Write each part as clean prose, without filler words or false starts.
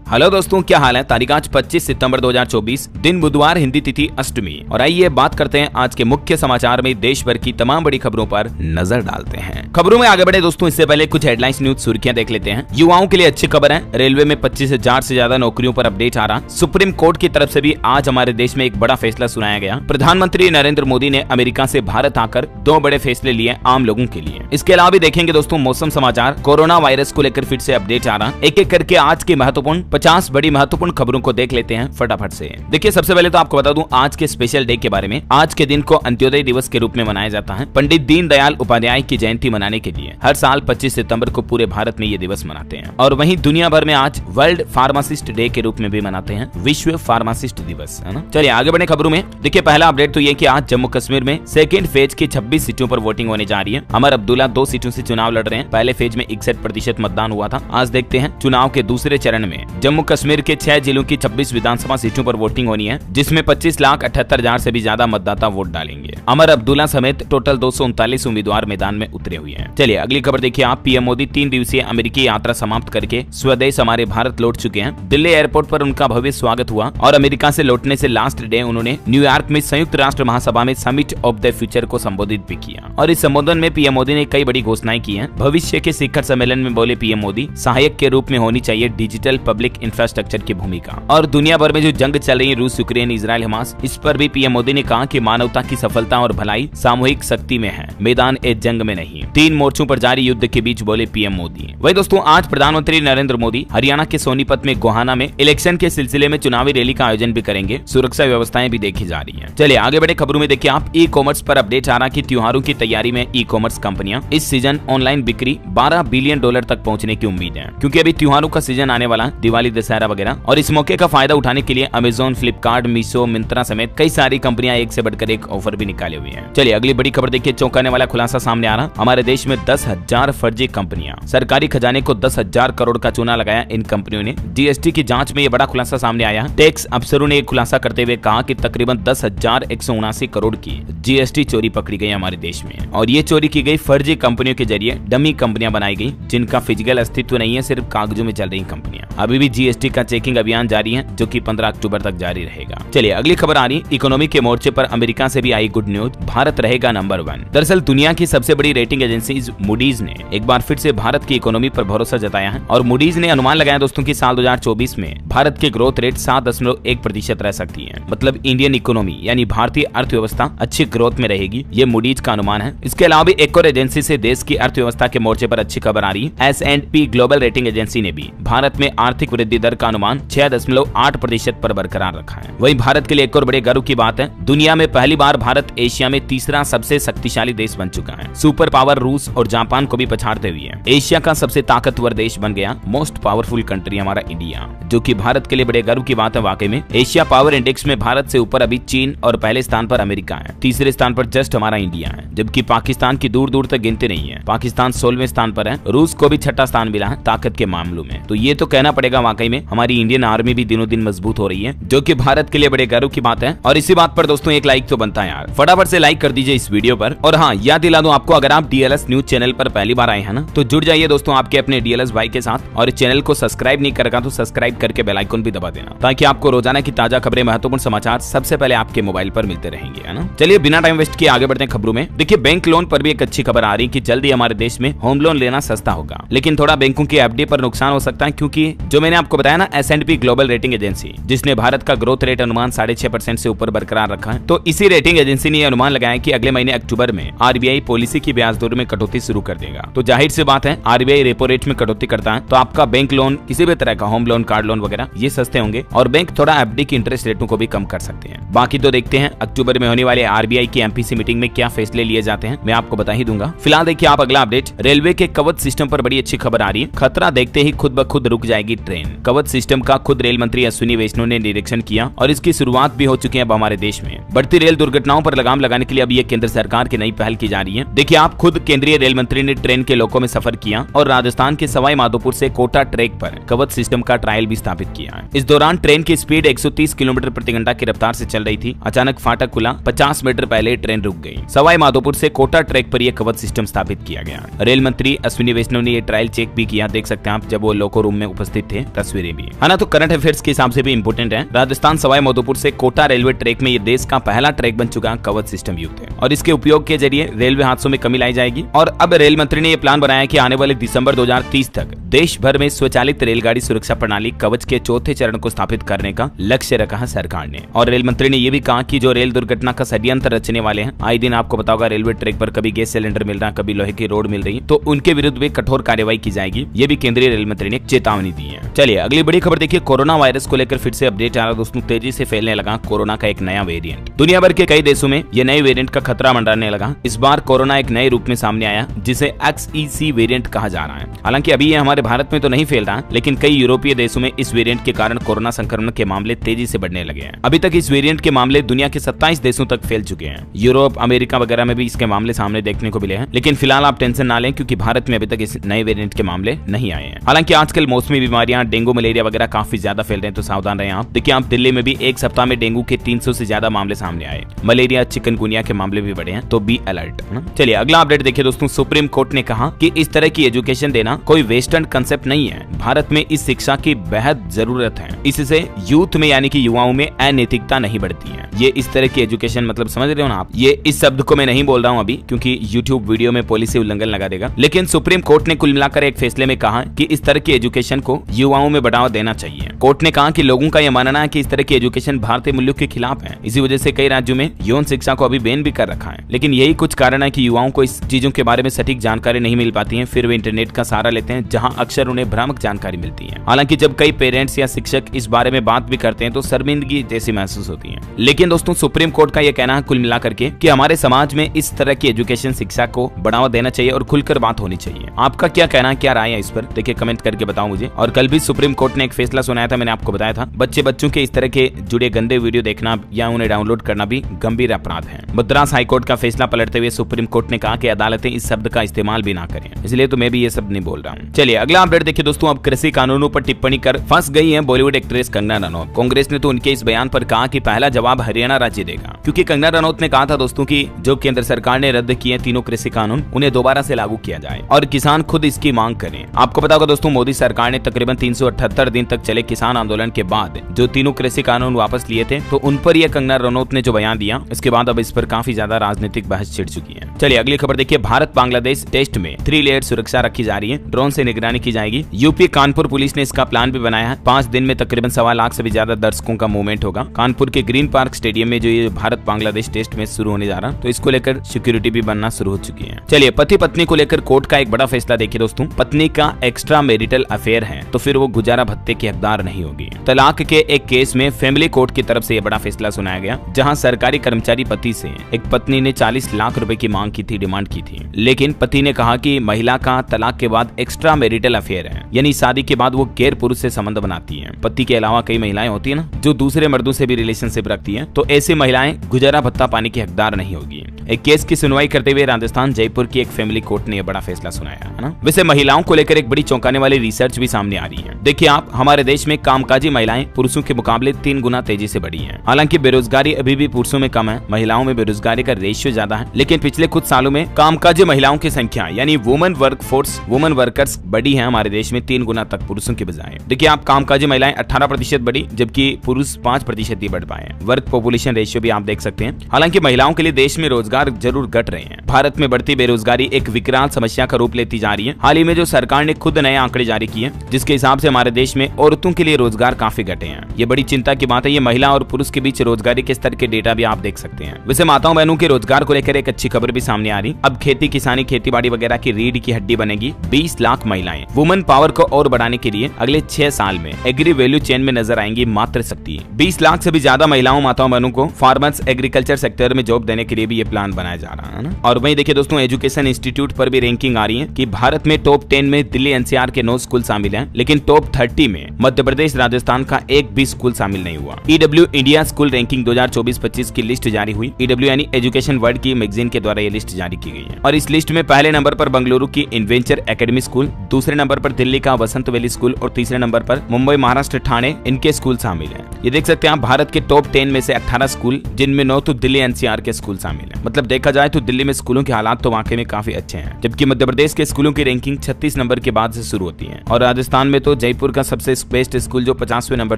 Hello दोस्तों, क्या हाल है। तारीख आज 25 सितंबर 2024, दिन बुधवार, हिंदी तिथि अष्टमी। और आइए बात करते हैं आज के मुख्य समाचार में देश भर की तमाम बड़ी खबरों पर नजर डालते हैं। खबरों में आगे बढ़े दोस्तों, इससे पहले कुछ हेडलाइंस न्यूज सुर्खियां देख लेते हैं। युवाओं के लिए अच्छी खबर है, रेलवे में 25,000 से ज्यादा नौकरियों पर अपडेट आ रहा। सुप्रीम कोर्ट की तरफ से भी आज हमारे देश में एक बड़ा फैसला सुनाया गया। प्रधानमंत्री नरेंद्र मोदी ने अमेरिका से भारत आकर 2 बड़े फैसले लिए आम लोगों के लिए। इसके अलावा भी देखेंगे दोस्तों मौसम समाचार, कोरोना वायरस को लेकर फिर से अपडेट आ रहा। एक एक करके आज की महत्वपूर्ण 50 बड़ी महत्वपूर्ण खबरों को देख लेते हैं फटाफट से। देखिए, सबसे पहले तो आपको बता दूं आज के स्पेशल डे के बारे में। आज के दिन को अंत्योदय दिवस के रूप में मनाया जाता है। पंडित दीनदयाल उपाध्याय की जयंती मनाने के लिए हर साल 25 सितंबर को पूरे भारत में ये दिवस मनाते हैं। और वहीं दुनिया भर में आज वर्ल्ड फार्मासिस्ट डे के रूप में भी मनाते हैं, विश्व फार्मासिस्ट दिवस, है ना। चलिए आगे बढ़े खबरों में। देखिए, पहला अपडेट तो ये कि आज जम्मू कश्मीर में सेकेंड फेज की 26 सीटों पर वोटिंग होने जा रही है। अमर अब्दुल्ला 2 सीटों से चुनाव लड़ रहे हैं। पहले फेज में 61% मतदान हुआ था। आज देखते हैं चुनाव के दूसरे चरण में जम्मू कश्मीर के 6 जिलों की 26 विधानसभा सीटों पर वोटिंग होनी है, जिसमें 25,78,000 से भी ज्यादा मतदाता वोट डालेंगे। अमर अब्दुल्ला समेत टोटल 239 उम्मीदवार मैदान में उतरे हुए हैं। चलिए अगली खबर देखिए आप। पीएम मोदी 3 दिवसीय अमेरिकी यात्रा समाप्त करके स्वदेश हमारे भारत लौट चुके हैं। दिल्ली एयरपोर्ट पर उनका भव्य स्वागत हुआ और अमेरिका से लौटने से लास्ट डे उन्होंने न्यूयॉर्क में संयुक्त राष्ट्र महासभा में समिट ऑफ द फ्यूचर को संबोधित भी किया। और इस संबोधन में पीएम मोदी ने कई बड़ी घोषणाएं की हैं। भविष्य के शिखर सम्मेलन में बोले पीएम मोदी, सहायक के रूप में होनी चाहिए डिजिटल पब्लिक इंफ्रास्ट्रक्चर की भूमिका। और दुनिया भर में जो जंग चल रही है, रूस, यूक्रेन, इजराइल, हमास, इस पर भी पीएम मोदी ने कहा कि मानवता की सफलता और भलाई सामूहिक शक्ति में है, मैदान ए जंग में नहीं। 3 मोर्चों पर जारी युद्ध के बीच बोले पीएम मोदी। वही दोस्तों आज प्रधानमंत्री नरेंद्र मोदी हरियाणा के सोनीपत में गोहाना में इलेक्शन के सिलसिले में चुनावी रैली का आयोजन भी करेंगे। सुरक्षा व्यवस्थाएं भी देखी जा रही है। चलिए आगे बढ़े खबरों में। देखिए आप, ई कॉमर्स पर अपडेट आ रहा कि त्योहारों की तैयारी में ई कॉमर्स कंपनियां इस सीजन ऑनलाइन बिक्री $12 बिलियन तक पहुंचने की उम्मीद है, क्योंकि अभी त्योहारों का सीजन आने वाला, दिवाली, दशहरा वगैरह। और इस मौके का फायदा उठाने के लिए अमेजोन, फ्लिपकार्ट, मीशो, मिंत्रा समेत कई सारी कंपनियां एक से बढ़कर एक ऑफर भी निकाले हुए हैं। चलिए अगली बड़ी खबर देखिए। चौंकाने वाला खुलासा सामने आ रहा। हमारे देश में 10,000 फर्जी कंपनियां, सरकारी खजाने को 10,000 करोड़ का चूना लगाया इन कंपनियों ने। जीएसटी की जांच में ये बड़ा खुलासा सामने आया। टैक्स अफसरों ने एक खुलासा करते हुए कहा कि तकरीबन 10,179 करोड़ की जीएसटी चोरी पकड़ी गई हमारे देश में। और ये चोरी की गई फर्जी कंपनियों के जरिए डमी कंपनियां बनाई गई, जिनका फिजिकल अस्तित्व नहीं है, सिर्फ कागजों में चल रही कंपनियां। अभी भी जीएसटी का चेकिंग अभियान जारी है, जो कि 15 अक्टूबर तक जारी रहेगा। चलिए अगली खबर आ रही। इकोनॉमी के मोर्चे पर अमेरिका से भी आई गुड न्यूज, भारत रहेगा नंबर 1। दरअसल दुनिया की सबसे बड़ी रेटिंग एजेंसी मूडीज ने एक बार फिर से भारत की इकोनॉमी पर भरोसा जताया है। और मूडीज ने अनुमान लगाया दोस्तों कि साल 2024 में भारत की ग्रोथ रेट 7.1% रह सकती है। मतलब इंडियन इकोनॉमी यानी भारतीय अर्थव्यवस्था अच्छी ग्रोथ में रहेगी, ये मूडीज का अनुमान है। इसके अलावा भी एक और एजेंसी से देश की अर्थव्यवस्था के मोर्चे पर अच्छी खबर आ रही है। S&P ग्लोबल रेटिंग एजेंसी ने भी भारत में आर्थिक वृद्धि दर का अनुमान 6.8% पर बरकरार रखा है। वहीं भारत के लिए एक और बड़े गर्व की बात है, दुनिया में पहली बार भारत एशिया में तीसरा सबसे शक्तिशाली देश बन चुका है। सुपर पावर रूस और जापान को भी पछाड़ते हुए एशिया का सबसे ताकतवर देश बन गया। मोस्ट पावरफुल कंट्री हमारा इंडिया, जो कि भारत के लिए बड़े गर्व की बात है। वाकई में एशिया पावर इंडेक्स में भारत से ऊपर अभी चीन और पहले स्थान पर अमेरिका है। तीसरे स्थान पर जस्ट हमारा इंडिया है, जबकि पाकिस्तान की दूर दूर तक गिनती नहीं है। पाकिस्तान 16वें स्थान पर है। रूस को भी 6ठा स्थान मिला है ताकत के मामलों में। तो ये तो कहना पड़ेगा वाकई में हमारी इंडियन आर्मी भी दिनों दिन मजबूत हो रही है, जो कि भारत के लिए बड़े गर्व की बात है। और इसी बात पर दोस्तों एक लाइक तो बनता है यार, फटाफट से लाइक कर दीजिए इस वीडियो पर। और हाँ, याद दिला दूं आपको, अगर आप डीएलएस न्यूज चैनल पर पहली बार आए हैं ना, तो जुड़ जाइए दोस्तों आपके अपने डीएलएस भाई के साथ। और चैनल को सब्सक्राइब नहीं करेगा तो सब्सक्राइब करके बेल आइकन भी दबा देना, ताकि आपको रोजाना की ताजा खबरें, महत्वपूर्ण समाचार सबसे पहले आपके मोबाइल पर मिलते रहेंगे, है ना। चलिए बिना टाइम वेस्ट किए आगे बढ़ते हैं खबरों में। देखिए, बैंक लोन पर भी एक अच्छी खबर आ रही कि जल्दी हमारे देश में होम लोन लेना सस्ता होगा, लेकिन थोड़ा बैंकों की एफडी पर नुकसान हो सकता है, क्योंकि जो मैंने आपको बताया ना, S&P ग्लोबल रेटिंग एजेंसी, जिसने भारत का ग्रोथ रेट अनुमान 6.5% से ऊपर बरकरार रखा है, तो इसी रेटिंग एजेंसी ने अनुमान लगाया कि अगले महीने अक्टूबर में आरबीआई पॉलिसी की ब्याज दर में कटौती शुरू कर देगा। तो जाहिर सी बात है, आरबीआई रेपो रेट में कटौती करता है तो आपका बैंक लोन, किसी भी तरह का होम लोन, कार लोन वगैरह, ये सस्ते होंगे और बैंक थोड़ा एफडी की इंटरेस्ट रेटों को भी कम कर सकते हैं। बाकी तो देखते हैं अक्टूबर में होने वाले आरबीआई की एमपीसी मीटिंग में क्या फैसले लिए जाते हैं, मैं आपको बता ही दूंगा। फिलहाल देखिए आप अगला अपडेट। रेलवे के कवच सिस्टम पर बड़ी अच्छी खबर आ रही है। खतरा देखते ही खुद ब खुद रुक जाएगी ट्रेन। कवच सिस्टम का खुद रेल मंत्री अश्विनी वैष्णव ने निरीक्षण किया और इसकी शुरुआत भी हो चुकी है अब हमारे देश में। बढ़ती रेल दुर्घटनाओं पर लगाम लगाने के लिए अब ये केंद्र सरकार की नई पहल की जा रही है। देखिए आप, खुद केंद्रीय रेल मंत्री ने ट्रेन के लोको में सफर किया और राजस्थान के सवाई माधोपुर से कोटा ट्रैक पर कवच सिस्टम का ट्रायल भी स्थापित किया है। इस दौरान ट्रेन की स्पीड 130 किलोमीटर प्रति घंटा की रफ्तार से चल रही थी। अचानक फाटक खुला, 50 मीटर पहले ट्रेन रुक गई। सवाई माधोपुर से कोटा ट्रैक पर यह कवच सिस्टम स्थापित किया गया। रेल मंत्री अश्विनी वैष्णव ने यह ट्रायल चेक भी किया, देख सकते हैं आप, जब वो लोको रूम में उपस्थित थे तस्वीरें भी है ना। तो करंट अफेयर्स के हिसाब से भी इंपोर्टेंट है। राजस्थान सवाई माधोपुर से कोटा रेलवे ट्रैक में ये देश का पहला ट्रैक बन चुका कवच सिस्टम युक्त है और इसके उपयोग के जरिए रेलवे हादसों में कमी लाई जाएगी। और अब रेल मंत्री ने यह प्लान बनाया कि आने वाले दिसंबर 2030 तक देश भर में स्वचालित रेलगाड़ी सुरक्षा प्रणाली कवच के चौथे चरण को स्थापित करने का लक्ष्य रखा है सरकार ने। और रेल मंत्री ने यह भी कहा कि जो रेल दुर्घटना का षड्यंत्र रचने वाले हैं, आए दिन आपको पता होगा रेलवे ट्रैक पर कभी गैस सिलेंडर मिल रहा है, कभी लोहे की रोड मिल रही है, तो उनके विरुद्ध भी कठोर कार्रवाई की जाएगी। ये भी केंद्रीय रेल मंत्री ने चेतावनी दी है। चलिए अगली बड़ी खबर देखिए। कोरोना वायरस को लेकर फिर से अपडेट आ रहा दोस्तों। तेजी से फैलने लगा कोरोना का एक नया वेरिएंट। दुनिया भर के कई देशों में यह नए वेरिएंट का खतरा मंडराने लगा। इस बार कोरोना एक नए रूप में सामने आया जिसे XEC वेरिएंट कहा जा रहा है। हालांकि अभी ये हमारे भारत में तो नहीं फैल रहा, लेकिन कई यूरोपीय देशों में इस वेरिएंट के कारण कोरोना संक्रमण के मामले तेजी से बढ़ने लगे हैं। अभी तक इस वेरिएंट के मामले दुनिया के 27 देशों तक फैल चुके हैं। यूरोप, अमेरिका वगैरह में भी इसके मामले सामने देखने को मिले हैं, लेकिन फिलहाल आप टेंशन ना लें क्योंकि भारत में अभी तक इस नए वेरिएंट के मामले नहीं आए हैं। हालांकि आजकल मौसमी बीमारियां, डेंगू, मलेरिया वगैरह काफी ज्यादा फैल रहे हैं, तो सावधान रहें आप। देखिए आप दिल्ली में भी एक सप्ताह में डेंगू के 300 से ज्यादा मामले सामने आए। मलेरिया, चिकनगुनिया के मामले भी बढ़े हैं, तो बी अलर्ट। चलिए अगला अपडेट देखिए दोस्तों। सुप्रीम कोर्ट ने कहा कि इस तरह की एजुकेशन देना कोई वेस्टर्न कंसेप्ट नहीं है। भारत में इस शिक्षा की बेहद जरूरत है। इससे यूथ में यानी कि युवाओं में अनैतिकता नहीं बढ़ती है। ये इस तरह की एजुकेशन मतलब समझ रहे हो ना आप। ये इस शब्द को मैं नहीं बोल रहा हूँ अभी क्योंकि यूट्यूब वीडियो में पॉलिसी उल्लंघन लगा देगा, लेकिन सुप्रीम कोर्ट ने कुल मिलाकर एक फैसले में कहा कि इस तरह की एजुकेशन को युवाओं में बढ़ावा देना चाहिए। कोर्ट ने कहा कि लोगों का यह मानना है कि इस तरह की एजुकेशन भारतीय मूल्यों के खिलाफ है। इसी वजह से कई राज्यों में यौन शिक्षा को अभी बैन भी कर रखा है। लेकिन यही कुछ कारण है कि युवाओं को इस चीजों के बारे में सटीक जानकारी नहीं मिल पाती है, फिर वे इंटरनेट का सहारा लेते हैं जहां अक्सर उन्हें भ्रामक जानकारी मिलती है। हालांकि जब कई पेरेंट्स या शिक्षक इस बारे में बात भी करते हैं तो शर्मिंदगी जैसी महसूस होती है। लेकिन दोस्तों सुप्रीम कोर्ट का यह कहना है कुल मिलाकर के कि हमारे समाज में इस तरह की एजुकेशन शिक्षा को बढ़ावा देना चाहिए और खुलकर बात होनी चाहिए। आपका क्या कहना है, क्या राय है इस पर, देखिए कमेंट करके बताओ मुझे। और कल भी सुप्रीम कोर्ट ने एक फैसला सुनाया था, मैंने आपको बताया था बच्चों के इस तरह के जुड़े गंदे वीडियो देखना या उन्हें डाउनलोड करना भी गंभीर अपराध है। मद्रास हाईकोर्ट का फैसला पलटते हुए सुप्रीम कोर्ट ने कहा कि अदालतें इस शब्द का इस्तेमाल भी ना करें, इसलिए तो मैं भी ये शब्द नहीं बोल रहा हूँ। चलिए अगला अपडेट देखिए दोस्तों। अब कृषि कानूनों पर टिप्पणी कर फंस गई है बॉलीवुड एक्ट्रेस कंगना रनौत। कांग्रेस ने तो उनके इस बयान पर कहा कि पहला जवाब हरियाणा राज्य देगा, क्योंकि कंगना रनौत ने कहा था दोस्तों कि जो केंद्र सरकार ने रद्द किए तीनों कृषि कानून उन्हें दोबारा से लागू किया जाए और किसान खुद इसकी मांग करें। आपको पता होगा दोस्तों मोदी सरकार ने तकरीबन 378 दिन तक चले किसान आंदोलन के बाद जो तीनों कृषि कानून वापस लिए थे, तो उन पर यह कंगना रनौत ने जो बयान दिया, इसके बाद अब इस पर काफी ज्यादा राजनीतिक बहस छिड़ चुकी है। चलिए अगली खबर देखिए। भारत बांग्लादेश टेस्ट में 3 लेयर सुरक्षा रखी जा रही है, ड्रोन से निगरानी की जाएगी। यूपी कानपुर पुलिस ने इसका प्लान भी बनाया है। 5 दिन में तकरीबन 1.25 लाख से भी ज्यादा दर्शकों का मूवमेंट होगा। कानपुर के ग्रीन पार्क स्टेडियम में जो ये भारत बांग्लादेश टेस्ट मैच शुरू होने जा रहा, तो इसको लेकर सिक्योरिटी भी बनना शुरू हो चुकी है। चलिए पति पत्नी को लेकर कोर्ट का एक बड़ा फैसला देखिए दोस्तों। पत्नी का एक्स्ट्रा मैरिटल अफेयर है तो फिर वो गुजारा भत्ते की हकदार नहीं होगी। तलाक के एक केस में फैमिली कोर्ट की तरफ से यह बड़ा फैसला सुनाया गया, जहां सरकारी कर्मचारी पति से एक पत्नी ने 40 लाख रुपए की मांग की थी, डिमांड की थी। लेकिन पति ने कहा कि महिला का तलाक के बाद एक्स्ट्रा मैरिटल अफेयर है, यानी शादी के बाद वो गैर पुरुष से संबंध बनाती है। पति के अलावा कई महिलाएं होती है ना जो दूसरे मर्दों से भी रिलेशनशिप रखती है, तो ऐसी महिलाएं गुजारा भत्ता पाने की हकदार नहीं होगी। एक केस की सुनवाई करते हुए राजस्थान जयपुर की एक फैमिली कोर्ट ने यह बड़ा फैसला सुनाया है ना। वैसे महिलाओं को लेकर एक बड़ी चौंकाने वाली रिसर्च भी सामने आ रही है। देखिए आप, हमारे देश में कामकाजी महिलाएं पुरुषों के मुकाबले 3 गुना तेजी से बढ़ी हैं। हालांकि बेरोजगारी अभी भी पुरुषों में कम है, महिलाओं में बेरोजगारी का रेशियो ज्यादा है, लेकिन पिछले कुछ सालों में कामकाजी महिलाओं की संख्या यानी वुमेन वर्कर्स बढ़ी है हमारे देश में 3 गुना तक पुरुषों के बजाय। देखिए आप, कामकाजी महिलाएं 18% बढ़ी, जबकि पुरुष 5% ही बढ़ पाए। वर्क पॉपुलेशन रेशियो भी आप देख सकते हैं। हालांकि महिलाओं के लिए देश में रोजगार जरूर घट रहे हैं। भारत में बढ़ती बेरोजगारी एक विकराल समस्या का रूप लेती जा रही है। हाल ही में जो सरकार ने खुद नए आंकड़े जारी किए, जिसके हिसाब से हमारे देश में औरतों के लिए रोजगार काफी घटे हैं। ये बड़ी चिंता की बात है। ये महिला और पुरुष के बीच रोजगारी के स्तर के डेटा भी आप देख सकते हैं। वैसे माताओं बहनों के रोजगार को लेकर एक अच्छी खबर भी सामने आ रही। अब खेती किसानी खेती बाड़ी वगैरह की रीढ़ की हड्डी बनेगी 20 लाख महिलाएं। वुमेन पावर को और बढ़ाने के लिए अगले 6 साल में एग्री वैल्यू चेन में नजर आएंगी मात्र शक्ति। 20 लाख से भी ज्यादा महिलाओं माताओं बहनों को फार्मर्स एग्रीकल्चर सेक्टर में जॉब देने के लिए भी ये प्लान बनाया जा रहा है ना। और वहीं देखिए दोस्तों, एजुकेशन इंस्टीट्यूट पर भी रैंकिंग आ रही है कि भारत में टॉप 10 में दिल्ली एनसीआर के 9 स्कूल शामिल हैं, लेकिन टॉप 30 में मध्य प्रदेश राजस्थान का एक भी स्कूल शामिल नहीं हुआ। EW इंडिया स्कूल रैंकिंग 2024-25 की लिस्ट जारी हुई। EW यानी एजुकेशन वर्ल्ड की मैगजीन के द्वारा ये लिस्ट जारी की गई है। और इस लिस्ट में पहले नंबर पर बेंगलुरु की इन्वेंचर एकेडमी स्कूल, दूसरे नंबर पर दिल्ली का वसंत वैली स्कूल और तीसरे नंबर पर मुंबई महाराष्ट्र ठाणे इनके स्कूल शामिल हैं। ये देख सकते हैं आप, भारत के टॉप 10 में से 18 स्कूल, जिनमें 9 तो दिल्ली एनसीआर के स्कूल शामिल हैं। मतलब मतलब देखा जाए तो दिल्ली में स्कूलों के हालात तो वाकई में काफी अच्छे हैं, जबकि मध्य प्रदेश के स्कूलों की रैंकिंग 36 नंबर के बाद से शुरू होती है और राजस्थान में तो जयपुर का सबसे बेस्ट स्कूल जो 50वें नंबर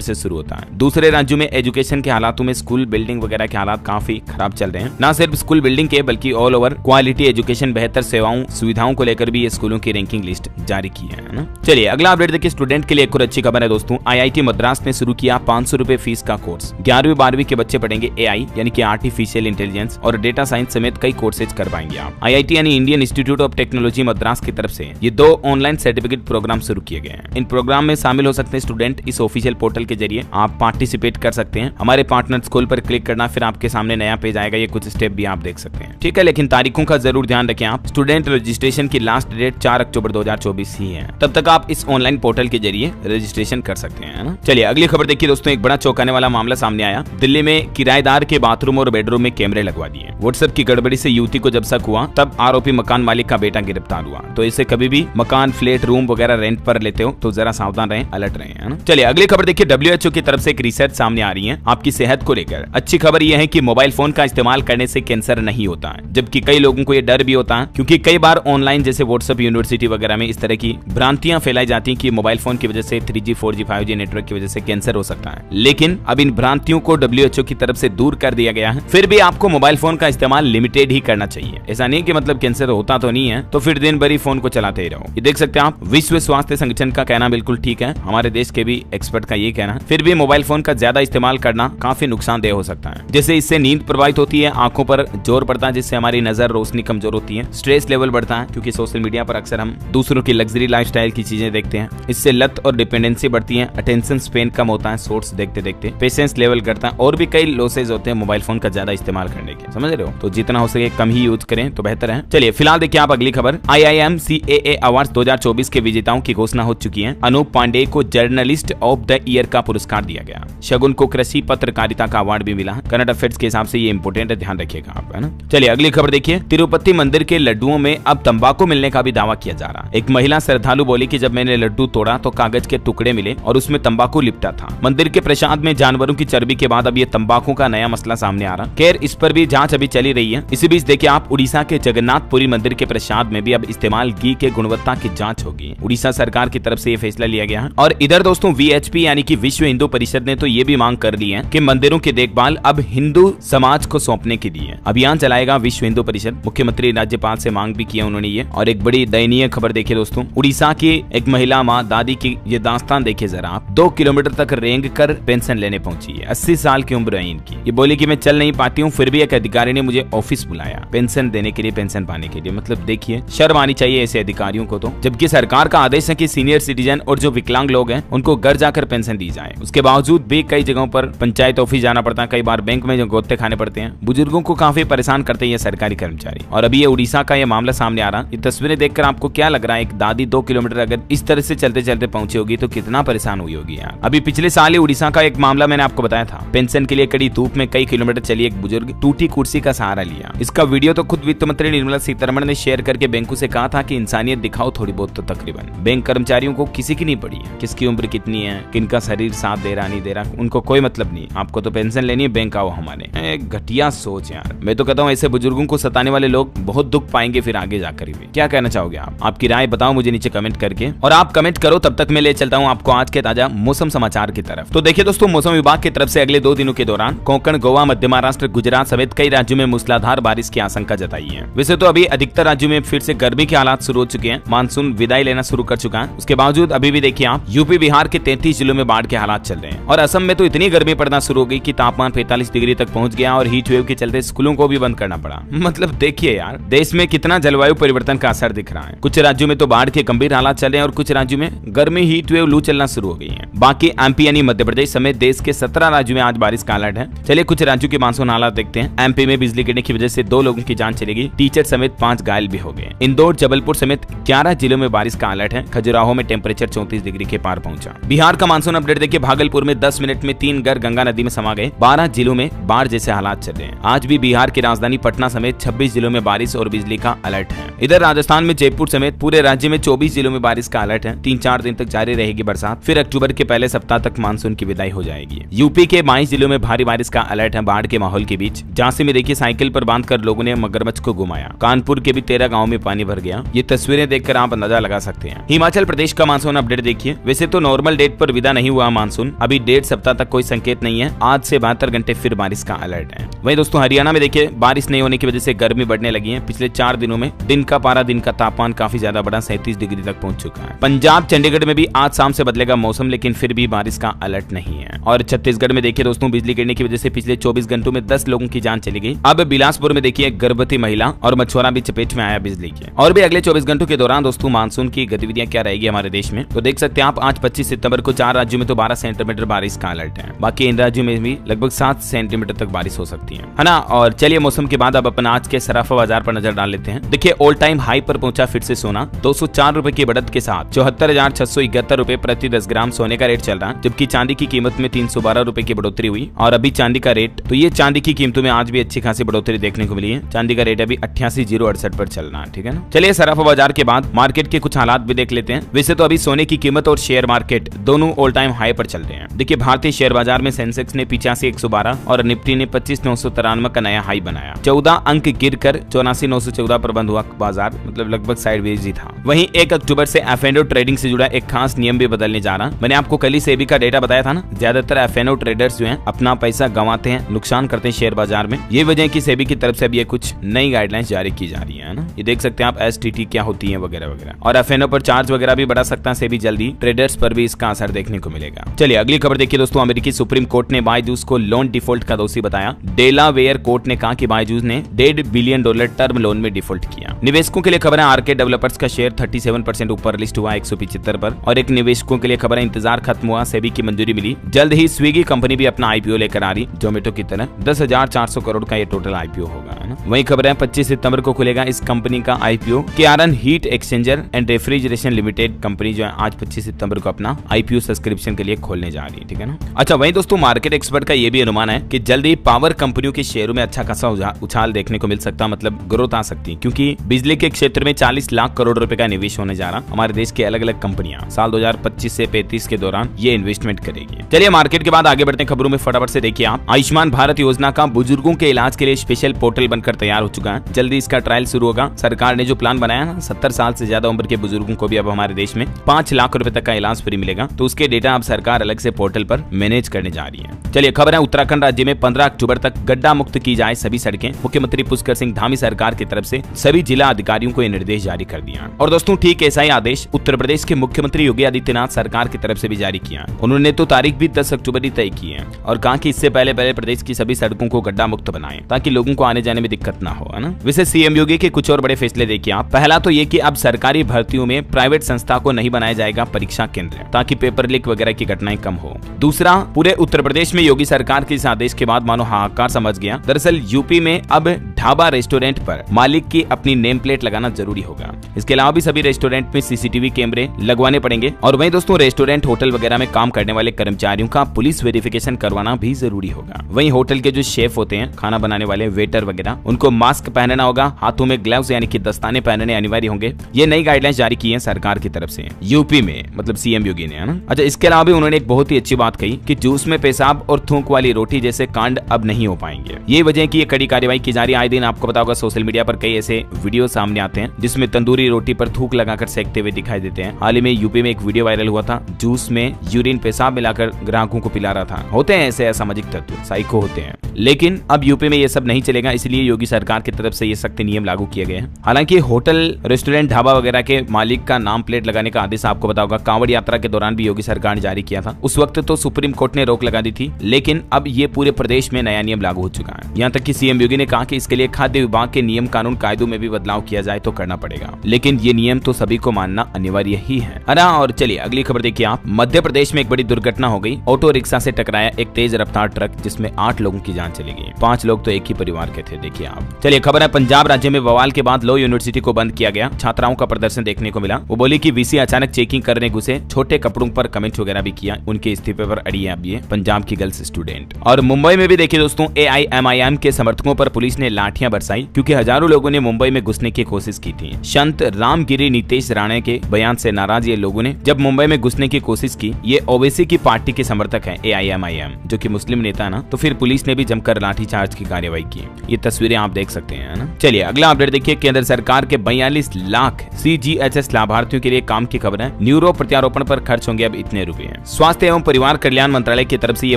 से शुरू होता है। दूसरे राज्यों में एजुकेशन के हालातों में स्कूल बिल्डिंग वगैरह के हालात काफी खराब चल रहे हैं। न सिर्फ स्कूल बिल्डिंग के बल्कि ऑल ओवर क्वालिटी एजुकेशन, बेहतर सेवाओं सुविधाओं को लेकर भी ये स्कूलों की रैंकिंग लिस्ट जारी की है ना। चलिए अगला अपडेट देखिए, स्टूडेंट के लिए एक और अच्छी खबर है दोस्तों। IIT मद्रास ने शुरू किया 500 रुपए फीस का कोर्स। 11वीं 12वीं के बच्चे पढ़ेंगे AI यानी कि आर्टिफिशियल इंटेलिजेंस और डेटा साइंस समेत कई कोर्सेज कर पाएंगे आप। IIT यानी Indian institute of technology Madras की तरफ से ये 2 ऑनलाइन सर्टिफिकेट प्रोग्राम शुरू किए गए हैं। इन प्रोग्राम में शामिल हो सकते हैं स्टूडेंट। इस ऑफिशियल पोर्टल के जरिए आप पार्टिसिपेट कर सकते हैं। हमारे पार्टनर स्कूल पर क्लिक करना, फिर आपके सामने नया पेज आएगा, ये कुछ स्टेप भी आप देख सकते हैं, ठीक है। लेकिन तारीखों का जरूर ध्यान रखें आप। स्टूडेंट रजिस्ट्रेशन की लास्ट डेट 4 अक्टूबर 2024 ही है, तब तक आप इस ऑनलाइन पोर्टल के जरिए रजिस्ट्रेशन कर सकते हैं ना। चलिए अगली खबर देखिए दोस्तों, एक बड़ा चौंकाने वाला मामला सामने आया। दिल्ली में किराएदार के बाथरूम और बेडरूम में कैमरे लगवा दिए। व्हाट्सएप की गड़बड़ी से युवती को जब शक हुआ तब आरोपी मकान मालिक का बेटा गिरफ्तार हुआ। तो इसे कभी भी मकान, फ्लैट, रूम वगैरह रेंट पर लेते हो तो जरा सावधान रहें, अलर्ट रहें, है ना। चलिए अगली खबर देखिए, WHO की तरफ से एक रिसर्च सामने आ रही है आपकी सेहत को लेकर। अच्छी खबर यह है कि मोबाइल फोन का इस्तेमाल करने से कैंसर नहीं होता है, जबकि कई लोगों को यह डर भी होता है, क्योंकि कई बार ऑनलाइन जैसे व्हाट्सएप यूनिवर्सिटी वगैरह में इस तरह की भ्रांतियां फैलाई जाती हैं कि मोबाइल फोन की वजह से 3G 4G 5G नेटवर्क की वजह से कैंसर हो सकता है। लेकिन अब इन भ्रांतियों को WHO की तरफ से दूर कर दिया गया है। फिर भी आपको मोबाइल फोन का इस्तेमाल लिमिटेड ही करना चाहिए। ऐसा नहीं कि मतलब कैंसर होता तो नहीं है तो फिर दिन भर ही फोन को चलाते ही रहो। ये देख सकते हैं आप, विश्व स्वास्थ्य संगठन का कहना बिल्कुल ठीक है, हमारे देश के भी एक्सपर्ट का ये कहना है। फिर भी मोबाइल फोन का ज्यादा इस्तेमाल करना काफी नुकसानदेह हो सकता है। जैसे इससे नींद प्रभावित होती है, आंखों पर जोर पड़ता है जिससे हमारी नजर, रोशनी कमजोर होती है, स्ट्रेस लेवल बढ़ता है क्योंकि सोशल मीडिया पर अक्सर हम दूसरों की लग्जरी लाइफस्टाइल की चीजें देखते हैं। इससे लत और डिपेंडेंसी बढ़ती है, अटेंशन स्पेन कम होता है शॉर्ट्स देखते देखते, पेशेंस लेवल घटता है और भी कई लॉसेज होते हैं मोबाइल फोन का ज्यादा इस्तेमाल करने के, समझ रहे हो। तो जितना हो सके कम ही यूज करें तो बेहतर है। चलिए फिलहाल देखिए आप अगली खबर। IIM CAA अवार्ड 2024 के विजेताओं की घोषणा हो चुकी है। अनूप पांडे को जर्नलिस्ट ऑफ द ईयर का पुरस्कार दिया गया। शगुन को कृषि पत्रकारिता का अवार्ड भी मिला। करंट अफेयर्स के हिसाब से ये इंपोर्टेंट है, ध्यान रखिएगा आप, है ना। चलिए अगली खबर देखिए, तिरुपति मंदिर के लड्डुओं में अब तंबाकू मिलने का भी दावा किया जा रहा है। एक महिला श्रद्धालु बोली कि जब मैंने लड्डू तोड़ा तो कागज के टुकड़े मिले और उसमें तंबाकू लिपटा था। मंदिर के प्रसाद में जानवरों की चर्बी के बाद अब ये तंबाकू का नया मसला सामने आ रहा। खैर इस पर भी जांच अभी चली रही है। इसी बीच देखिए आप, उड़ीसा के जगन्नाथपुरी मंदिर के प्रसाद में भी अब इस्तेमाल घी के गुणवत्ता की जांच होगी। उड़ीसा सरकार की तरफ से ये फैसला लिया गया है। और इधर दोस्तों VHP यानी कि विश्व हिंदू परिषद ने तो ये भी मांग कर ली है कि मंदिरों की देखभाल अब हिंदू समाज को सौंपने के लिए अभियान चलाएगा विश्व हिंदू परिषद। मुख्यमंत्री राज्यपाल से मांग भी किया उन्होंने ये। और एक बड़ी दयनीय खबर देखिए दोस्तों, उड़ीसा की एक महिला माँ दादी की ये दास्तान देखिए जरा आप। 2 किलोमीटर तक रेंग कर पेंशन लेने पहुंची है। 80 साल की उम्र है इनकी। ये बोली कि मैं चल नहीं पाती हूँ, फिर भी एक अधिकारी ने मुझे ऑफिस बुलाया पेंशन देने के लिए, पेंशन पाने के लिए। मतलब देखिए शर्म आनी चाहिए ऐसे अधिकारियों को तो। जबकि सरकार का आदेश है कि सीनियर सिटीजन और जो विकलांग लोग हैं उनको घर जाकर पेंशन दी जाए। उसके बावजूद भी कई जगहों पर पंचायत ऑफिस जाना पड़ता है, कई बार बैंक में जो गोते खाने पड़ते हैं। बुजुर्गों को काफी परेशान करते हैं ये सरकारी कर्मचारी। और अभी ये उड़ीसा का ये मामला सामने आ रहा। ये तस्वीरें देखकर आपको क्या लग रहा है, एक दादी 2 किलोमीटर अगर इस तरह से चलते चलते पहुंची होगी तो कितना परेशान हुई होगी यार। अभी पिछले साल ही उड़ीसा का एक मामला मैंने आपको बताया था। पेंशन के लिए कड़ी धूप में कई किलोमीटर चली एक बुजुर्ग, टूटी कुर्सी का सहारा लिया। इसका वीडियो तो खुद वित्त मंत्री निर्मला सीतारमण ने शेयर करके बैंकों से कहा था कि इंसानियत दिखाओ थोड़ी बहुत। तो तकरीबन बैंक कर्मचारियों को किसी की नहीं पड़ी है, किसकी उम्र कितनी है, किनका शरीर साथ दे रहा नहीं दे रहा, उनको कोई मतलब नहीं। आपको तो पेंशन लेनी है, बैंक आओ हमारे। घटिया सोच यार। मैं तो कहता हूँ ऐसे बुजुर्गों को सताने वाले लोग बहुत दुख पाएंगे फिर आगे जाकर भी। क्या कहना चाहोगे आप? आपकी राय बताओ मुझे नीचे कमेंट करके। और आप कमेंट करो तब तक मैं ले चलता हूँ आपको आज के ताजा मौसम समाचार की तरफ। तो देखिए दोस्तों, मौसम विभाग की तरफ से अगले 2 दिनों के दौरान कोंकण, गोवा, मध्य महाराष्ट्र, गुजरात समेत कई राज्यों में मूसलाधार बारिश की आशंका जताई है। वैसे तो अभी अधिकतर राज्यों में फिर से गर्मी के हालात शुरू हो चुके हैं। मानसून विदाई लेना शुरू कर चुका है। उसके बावजूद अभी भी देखिए आप, यूपी बिहार के 33 जिलों में बाढ़ के हालात चल रहे हैं। और असम में तो इतनी गर्मी पड़ना शुरू हो गई कि तापमान 45 डिग्री तक पहुंच गया और हीट वेव के चलते स्कूलों को भी बंद करना पड़ा। मतलब देखिए यार, देश में कितना जलवायु परिवर्तन का असर दिख रहा है। कुछ राज्यों में तो बाढ़ के गंभीर हालात चल रहे हैं और कुछ राज्यों में गर्मी, हीट वेव, लू चलना शुरू हो गई है। बाकी एमपी यानी मध्य प्रदेश समेत देश के 17 राज्यों में आज बारिश का अलर्ट है। चलिए कुछ राज्यों के मानसून हालात देखते हैं। एमपी में बिजली गिरने की वजह से 2 लोगों की जान चली गई। टीचर समेत 5 घायल भी हो गए। इंदौर, जबलपुर समेत 11 जिलों में बारिश का अलर्ट है। खजुराहो में टेम्परेचर 34 डिग्री के पार पहुंचा। बिहार का मानसून अपडेट देखिए, भागलपुर में 10 मिनट में 3 घर गंगा नदी में समा गए। 12 जिलों में बाढ़ जैसे हालात चल रहे हैं। आज भी बिहार की राजधानी पटना समेत 26 जिलों में बारिश और बिजली का अलर्ट है। इधर राजस्थान में जयपुर समेत पूरे राज्य में 24 जिलों में बारिश का अलर्ट है। 3-4 दिन तक जारी रहेगी बरसात, फिर अक्टूबर के पहले सप्ताह तक मानसून की विदाई हो जाएगी। यूपी के 22 जिलों में भारी बारिश का अलर्ट है। बाढ़ के माहौल के बीच झांसी में देखिए साइकिल साइकिल पर बांधकर लोगों ने मगरमच्छ को घुमाया। कानपुर के भी 13 गाँव में पानी भर गया। ये तस्वीरें देखकर आप अंदाजा लगा सकते हैं। हिमाचल प्रदेश का मानसून अपडेट देखिए। वैसे तो नॉर्मल डेट पर विदा नहीं हुआ मानसून, अभी 1.5 सप्ताह तक कोई संकेत नहीं है। आज से 72 घंटे फिर बारिश का अलर्ट है। वहीं दोस्तों हरियाणा में देखिए, बारिश नहीं होने की वजह से गर्मी बढ़ने लगी है। पिछले 4 दिनों में दिन का पारा, दिन का तापमान काफी ज्यादा बढ़ा, 37 डिग्री तक पहुंच चुका है। पंजाब चंडीगढ़ में भी आज शाम से बदलेगा मौसम, लेकिन फिर भी बारिश का अलर्ट नहीं है। और छत्तीसगढ़ में देखिए दोस्तों, बिजली गिरने की वजह से पिछले 24 घंटों में 10 लोगों की जान चली गई। अब बिलासपुर में देखिए, गर्भवती महिला और मछुआरा भी चपेट में आया बिजली के। और भी अगले 24 घंटों के दौरान दोस्तों मानसून की गतिविधियां क्या रहेगी हमारे देश में, तो देख सकते हैं आप। आज 25 सितंबर को 4 राज्यों में तो 12 सेंटीमीटर बारिश का अलर्ट है। बाकी इन राज्यों में भी लगभग 7 सेंटीमीटर तक बारिश हो सकती है ना। और चलिए मौसम के बाद अब अपन आज के सराफा बाजार पर नजर डाल लेते हैं। देखिए, ऑल टाइम हाई पर पहुंचा फिर से सोना। 204 रुपए की बढ़त के साथ 74,671 रुपए प्रति 10 ग्राम सोने का रेट चल रहा है। जबकि चांदी की कीमत में 312 रुपए की बढ़ोतरी हुई। और अभी चांदी का रेट, तो ये चांदी की कीमतों में आज भी अच्छी खासी बढ़ोतरी देखने को मिली है। चांदी का रेट अभी 88,068 पर चल रहा है, ठीक है ना। चलिए सराफा बाजार के बाद मार्केट के कुछ हालात भी देख लेते हैं। वैसे तो अभी सोने की कीमत और शेयर मार्केट दोनों ऑल टाइम हाई पर चल रहे हैं। देखिए, भारतीय शेयर बाजार में सेंसेक्स ने 85,112 और निफ्टी ने 25,993 का नया हाई बनाया। 14 अंक गिरकर 84,914 पर बंद हुआ बाजार, मतलब लगभग साइडवेज ही था। वहीं 1 अक्टूबर से एफएनओ ट्रेडिंग से जुड़ा एक खास नियम भी बदलने जा रहा। मैंने आपको कल ही सेबी का डेटा बताया था ना, ज्यादातर एफएनओ ट्रेडर्स जो हैं अपना पैसा गंवाते हैं, नुकसान करते हैं शेयर बाजार में। ये वजह है कि सेबी की तरफ से अब ये कुछ नई गाइडलाइंस जारी की जा रही है ना। ये देख सकते हैं आप, एसटीटी क्या होती है वगैरह वगैरह। और एफएनओ पर चार्ज वगैरह भी बढ़ा सकता है सेबी जल्दी, ट्रेडर्स पर भी इसका असर देखने को मिलेगा। चलिए अगली खबर देखिए दोस्तों। अमेरिकी सुप्रीम कोर्ट ने बायजूस को लोन डिफॉल्ट का दोषी बताया। डेलावेयर कोर्ट ने कहा कि बायजूस ने $1.5 बिलियन टर्म लोन में डिफॉल्ट किया। निवेशकों के लिए खबर है, आरके डेवलपर्स का शेयर 37% ऊपर लिस्ट हुआ 175 पर। और एक निवेशकों के लिए खबर है, इंतजार खत्म हुआ, सेबी की मंजूरी मिली। जल्द ही स्विगी कंपनी भी अपना आईपीओ लेकर आ रही, जोमेटो की तरह। 10,400 करोड़ का ये टोटल आईपीओ होगा, है ना। वही खबर है, 25 सितंबर को खुलेगा इस कंपनी का IPO. KRN heat exchanger and refrigeration limited company जो है आज 25 सितंबर को अपना आईपीओ सब्सक्रिप्शन के लिए खोलने जा रही है, ठीक है ना। अच्छा, वही दोस्तों मार्केट एक्सपर्ट का ये भी अनुमान है कि जल्द ही पावर कंपनियों के शेयरों में अच्छा खासा उछाल देखने को मिल सकता है, मतलब ग्रोथ आ सकती है। क्योंकि बिजली के क्षेत्र में 40 लाख करोड़ रुपए का निवेश होने जा रहा। हमारे देश की अलग अलग कंपनियां साल 2025 से 35 के दौरान ये इन्वेस्टमेंट करेगी। चलिए मार्केट के बाद आगे बढ़ते हैं खबरों में फटाफट से। देखिए आप, आयुष्मान भारत योजना का बुजुर्गों के इलाज के लिए स्पेशल पोर्टल बनकर तैयार हो चुका है। जल्दी इसका ट्रायल शुरू होगा। सरकार ने जो प्लान बनाया ना, 70 साल से ज्यादा उम्र के बुजुर्गों को भी अब हमारे देश में 5 लाख रुपए तक का इलाज फ्री मिलेगा। तो उसके डेटा अब सरकार अलग से पोर्टल पर मैनेज करने जा रही है। चलिए खबर है, उत्तराखंड राज्य में 15 अक्टूबर तक गड्ढा मुक्त की जाए सभी सड़कें। मुख्यमंत्री पुष्कर सिंह धामी सरकार की तरफ से सभी जिला अधिकारियों को यह निर्देश जारी कर दिया। और दोस्तों ठीक ऐसा ही आदेश उत्तर प्रदेश के मुख्यमंत्री योगी आदित्यनाथ सरकार की तरफ से भी जारी किया। उन्होंने तो तारीख भी 10 अक्टूबर ही तय की है और कहा कि इससे पहले प्रदेश की सभी सड़कों को गड्ढा मुक्त बनाएं ताकि लोगों को आने जाने में दिक्कत ना हो, है ना। वैसे सीएम योगी के कुछ और बड़े फैसले देखिए आप। पहला तो ये कि अब सरकारी भर्तियों में प्राइवेट संस्था को नहीं बनाया जाएगा परीक्षा केंद्र, ताकि पेपर लीक वगैरह की घटनाएं कम हो। दूसरा, पूरे उत्तर प्रदेश में योगी सरकार के इस आदेश के बाद मानो हाहाकार समझ गया। दरअसल यूपी में अब ढाबा रेस्टोरेंट पर मालिक की अपनी नेम प्लेट लगाना जरूरी होगा। इसके अलावा भी सभी रेस्टोरेंट में सीसीटीवी कैमरे लगवाने पड़ेंगे। और वहीं दोस्तों रेस्टोरेंट होटल वगैरह में काम करने वाले कर्मचारियों का पुलिस वेरिफिकेशन करवाना भी जरूरी होगा। वहीं होटल के जो शेफ होते हैं, खाना बनाने वाले वेटर वगैरह, उनको मास्क पहनना होगा, हाथों में ग्लव्स यानी कि दस्ताने पहनने अनिवार्य होंगे। ये नई गाइडलाइंस जारी की है सरकार की तरफ से यूपी में, मतलब सीएम योगी ने, है ना। अच्छा, इसके अलावा भी उन्होंने एक बहुत ही अच्छी बात कही कि जूस में पेशाब और थूक वाली रोटी जैसे कांड अब नहीं हो पाएंगे। ये वजह है कि ये कड़ी कार्रवाई की जा रही है। आए दिन आपको पता होगा सोशल मीडिया पर कई ऐसे वीडियो सामने आते हैं जिसमें तंदूरी रोटी पर थूक लगाकर सेकते हुए दिखाई देते हैं। हाल ही में यूपी में एक वीडियो वायरल हुआ था, जूस में यूरिन पेशाब मिलाकर ग्राहकों को पिला रहा था। होते हैं ऐसे असामाजिक तत्व, साइको होते हैं। लेकिन अब यूपी में ये सब नहीं चलेगा, इसलिए योगी सरकार की तरफ से ये सख्त नियम लागू किए गए हैं। हालांकि होटल, रेस्टोरेंट, ढाबा वगैरह के मालिक का नाम प्लेट लगाने का आदेश आपको पता होगा कांवड़ यात्रा के दौरान भी योगी सरकार ने जारी किया था। उस वक्त तो सुप्रीम कोर्ट ने रोक लगा दी थी, लेकिन अब ये पूरे प्रदेश में नया नियम लागू हो चुका है। यहाँ तक कि सीएम योगी ने कहा कि इसके लिए खाद्य विभाग के नियम, कानून, कायदों में भी बदलाव किया जाए तो करना पड़ेगा, लेकिन ये नियम तो सभी को मानना अनिवार्य ही है। और चलिए अगली खबर देखिए आप। मध्य प्रदेश में एक बड़ी दुर्घटना हो गई। ऑटो रिक्शा से टकराया एक तेज रफ्तार ट्रक, जिसमें 8 लोगों की जान चली गई। 5 लोग तो एक ही परिवार के थे। देखिए आप। चलिए खबर है, पंजाब राज्य में बवाल के बाद लॉ यूनिवर्सिटी को बंद किया गया। छात्राओं का प्रदर्शन देखने को मिला। वो बोली कि वीसी अचानक चेकिंग करने घुसे, छोटे कपड़ों पर कमेंट वगैरह भी किया। उनके इस्तीफे पर अड़ी है अब ये पंजाब की गर्ल्स स्टूडेंट। और मुंबई में भी देखिए दोस्तों, AIMIM के समर्थकों पर पुलिस ने लाठियां बरसाई, क्योंकि हजारों लोगों ने मुंबई में घुसने की कोशिश की थी। संत रामगिरी नीतेश राणे के बयान से नाराज ये लोगों ने जब मुंबई में घुसने की कोशिश की। ये ओवैसी की पार्टी के समर्थक हैं, AIMIM, जो कि मुस्लिम नेता ना, तो फिर पुलिस ने भी जमकर लाठीचार्ज की कार्रवाई की। ये तस्वीर तस्वीरें आप देख सकते हैं ना। चलिए अगला अपडेट देखिए, केंद्र सरकार के 42 लाख CGHS लाभार्थियों के लिए काम की खबर है। न्यूरो प्रत्यारोपण पर खर्च होंगे अब इतने रुपए। स्वास्थ्य एवं परिवार कल्याण मंत्रालय की तरफ से ये